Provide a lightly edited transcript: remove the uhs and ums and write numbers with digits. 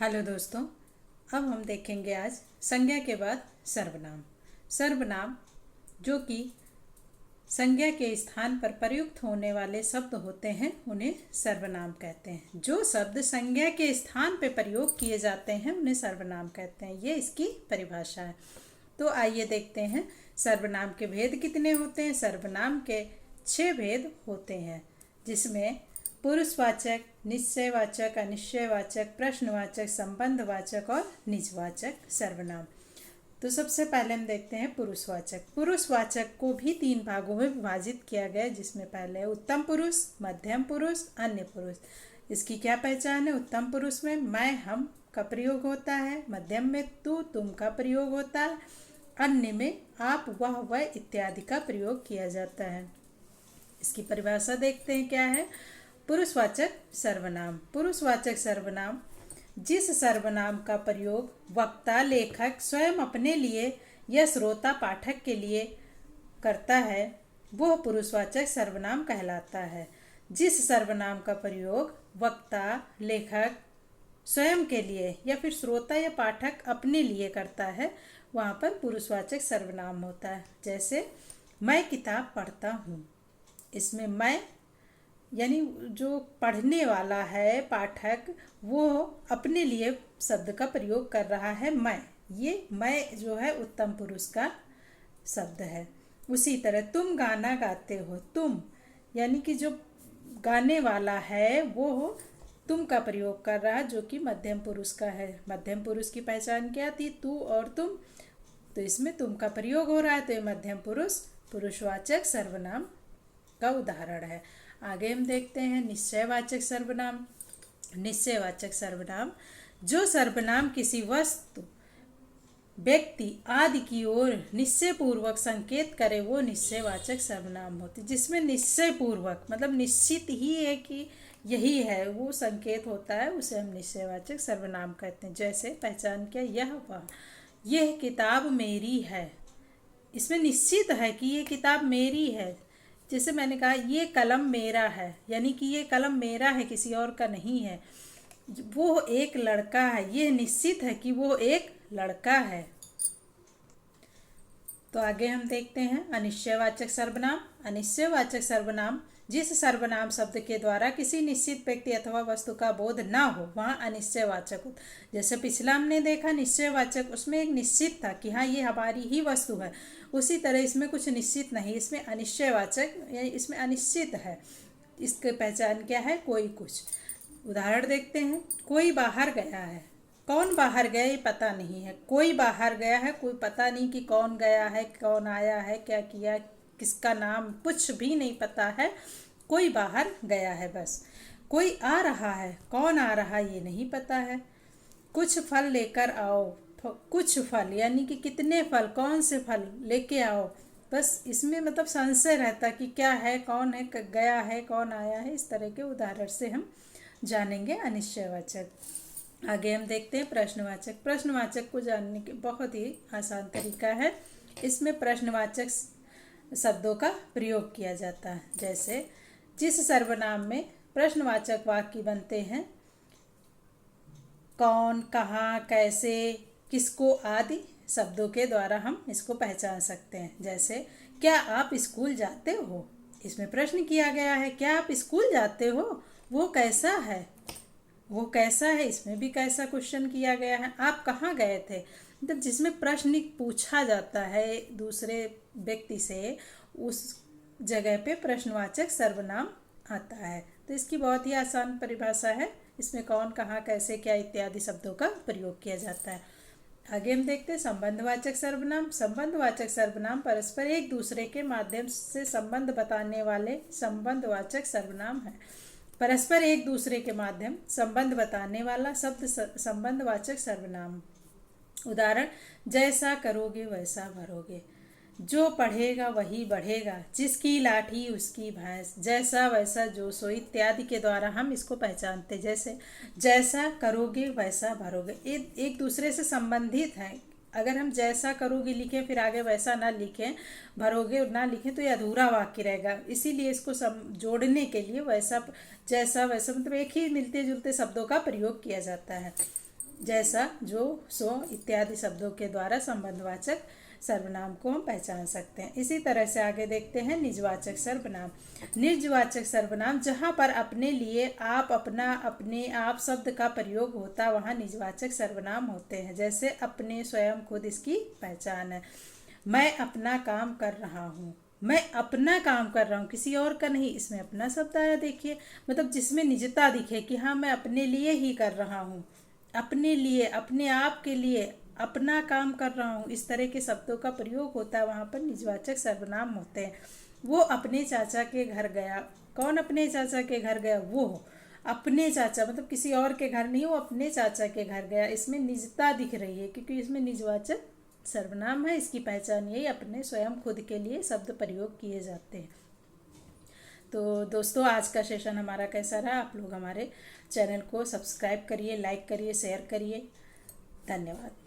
Hello दोस्तों, अब हम देखेंगे आज संज्ञा के बाद सर्वनाम। सर्वनाम जो कि संज्ञा के स्थान पर प्रयुक्त होने वाले शब्द होते हैं उन्हें सर्वनाम कहते हैं। जो शब्द संज्ञा के स्थान पर प्रयोग किए जाते हैं उन्हें सर्वनाम कहते हैं। ये इसकी परिभाषा है। तो आइए देखते हैं सर्वनाम के भेद कितने होते हैं। सर्वनाम के 6 भेद होते हैं, जिसमें पुरुषवाचक, निश्चयवाचक, अनिश्चयवाचक, प्रश्नवाचक, संबंधवाचक और निजवाचक सर्वनाम। तो सबसे पहले हम देखते हैं पुरुषवाचक। पुरुषवाचक को भी 3 भागों में विभाजित किया गया है, जिसमें पहले उत्तम पुरुष, मध्यम पुरुष, अन्य पुरुष। इसकी क्या पहचान है? उत्तम पुरुष में मैं, हम का प्रयोग होता है, मध्यम में तू, तुम का प्रयोग होता है, अन्य में आप, वह इत्यादि का प्रयोग किया जाता है। इसकी परिभाषा देखते हैं क्या है। पुरुषवाचक सर्वनाम। पुरुषवाचक सर्वनाम जिस सर्वनाम का प्रयोग वक्ता, लेखक स्वयं अपने लिए या श्रोता पाठक के लिए करता है वह पुरुषवाचक सर्वनाम कहलाता है। जिस सर्वनाम का प्रयोग वक्ता, लेखक स्वयं के लिए या फिर श्रोता या पाठक अपने लिए करता है वहाँ पर पुरुषवाचक सर्वनाम होता है। जैसे मैं किताब पढ़ता हूँ, इसमें मैं यानी जो पढ़ने वाला है पाठक, वो अपने लिए शब्द का प्रयोग कर रहा है मैं। ये मैं जो है उत्तम पुरुष का शब्द है। उसी तरह तुम गाना गाते हो, तुम यानी कि जो गाने वाला है वो तुम का प्रयोग कर रहा है, जो कि मध्यम पुरुष का है। मध्यम पुरुष की पहचान क्या थी? तू और तुम। तो इसमें तुम का प्रयोग हो रहा है, तो ये मध्यम पुरुष पुरुषवाचक सर्वनाम का उदाहरण है। आगे हम देखते हैं निश्चयवाचक सर्वनाम। निश्चयवाचक सर्वनाम जो सर्वनाम किसी वस्तु, व्यक्ति आदि की ओर निश्चय पूर्वक संकेत करे वो निश्चयवाचक सर्वनाम होते। जिसमें निश्चय पूर्वक मतलब निश्चित ही है कि यही है, वो संकेत होता है, उसे हम निश्चयवाचक सर्वनाम कहते हैं। जैसे पहचान क्या? यह किताब मेरी है। इसमें निश्चित है कि ये किताब मेरी है। जैसे मैंने कहा ये कलम मेरा है, यानी कि ये कलम मेरा है, किसी और का नहीं है। वो एक लड़का है, ये निश्चित है कि वो एक लड़का है। तो आगे हम देखते हैं अनिश्चयवाचक सर्वनाम। अनिश्चयवाचक सर्वनाम जिस सर्वनाम शब्द के द्वारा किसी निश्चित व्यक्ति अथवा वस्तु का बोध ना हो वहाँ अनिश्चयवाचक हो। जैसे पिछला हमने देखा निश्चयवाचक, उसमें एक निश्चित था कि हाँ ये हमारी ही वस्तु है। उसी तरह इसमें कुछ निश्चित नहीं, इसमें अनिश्चयवाचक यानी इसमें अनिश्चित है। इसकी पहचान क्या है? कोई कुछ। उदाहरण देखते हैं। कोई बाहर गया है। कौन बाहर गया ये पता नहीं है। कोई बाहर गया है, कोई पता नहीं कि कौन गया है, कौन आया है, क्या किया, किसका नाम कुछ भी नहीं पता है। कोई बाहर गया है बस। कोई आ रहा है, कौन आ रहा ये नहीं पता है। कुछ फल लेकर आओ। कुछ फल यानी कि कितने फल, कौन से फल लेके आओ। बस इसमें मतलब संशय रहता कि क्या है, कौन है, गया है, कौन आया है। इस तरह के उदाहरण से हम जानेंगे अनिश्चयवाचक। आगे हम देखते हैं प्रश्नवाचक। प्रश्नवाचक को जानने के बहुत ही आसान तरीका है। इसमें प्रश्नवाचक शब्दों का प्रयोग किया जाता है। जैसे जिस सर्वनाम में प्रश्नवाचक वाक्य बनते हैं, कौन, कहाँ, कैसे, किसको आदि शब्दों के द्वारा हम इसको पहचान सकते हैं। जैसे क्या आप स्कूल जाते हो? इसमें प्रश्न किया गया है, क्या आप स्कूल जाते हो? वो कैसा है? वो कैसा है, इसमें भी कैसा क्वेश्चन किया गया है। आप कहाँ गए थे? मतलब जिसमें प्रश्न पूछा जाता है दूसरे व्यक्ति से, उस जगह पे प्रश्नवाचक सर्वनाम आता है। तो इसकी बहुत ही आसान परिभाषा है। इसमें कौन, कहाँ, कैसे, क्या इत्यादि शब्दों का प्रयोग किया जाता है। आगे हम देखते हैं संबंधवाचक सर्वनाम। संबंधवाचक सर्वनाम परस्पर एक दूसरे के माध्यम से संबंध बताने वाले संबंधवाचक सर्वनाम है। परस्पर एक दूसरे के माध्यम संबंध बताने वाला शब्द संबंधवाचक सर्वनाम। उदाहरण जैसा करोगे वैसा भरोगे, जो पढ़ेगा वही बढ़ेगा, जिसकी लाठी उसकी भैंस, जैसा वैसा जो सो इत्यादि के द्वारा हम इसको पहचानते। जैसे जैसा करोगे वैसा भरोगे, एक दूसरे से संबंधित हैं। अगर हम जैसा करोगे लिखें फिर आगे वैसा ना लिखें, भरोगे और ना लिखें तो ये अधूरा वाक्य रहेगा। इसीलिए इसको जोड़ने के लिए वैसा, जैसा, वैसा मतलब एक ही मिलते जुलते शब्दों का प्रयोग किया जाता है। जैसा, जो, सो इत्यादि शब्दों के द्वारा संबंधवाचक सर्वनाम को हम पहचान सकते हैं। इसी तरह से आगे देखते हैं निजवाचक सर्वनाम। निजवाचक सर्वनाम जहाँ पर अपने लिए, आप, अपना, अपने, आप शब्द का प्रयोग होता वहाँ निजवाचक सर्वनाम होते हैं। जैसे अपने, स्वयं, खुद इसकी पहचान है। मैं अपना काम कर रहा हूँ, मैं अपना काम कर रहा हूँ, किसी और का नहीं। इसमें अपना शब्द आया, देखिए, मतलब जिसमें निजता दिखे कि हाँ मैं अपने लिए ही कर रहा हूँ, अपने लिए, अपने आप के लिए अपना काम कर रहा हूँ, इस तरह के शब्दों का प्रयोग होता है, वहाँ पर निजवाचक सर्वनाम होते हैं। वो अपने चाचा के घर गया, कौन अपने चाचा के घर गया? वो अपने चाचा, मतलब किसी और के घर नहीं, वो अपने चाचा के घर गया। इसमें निजता दिख रही है क्योंकि इसमें निजवाचक सर्वनाम है। इसकी पहचान यही, अपने, स्वयं, खुद के लिए शब्द प्रयोग किए जाते हैं। तो दोस्तों, आज का सेशन हमारा कैसा रहा? आप लोग हमारे चैनल को सब्सक्राइब करिए, लाइक करिए, शेयर करिए। धन्यवाद।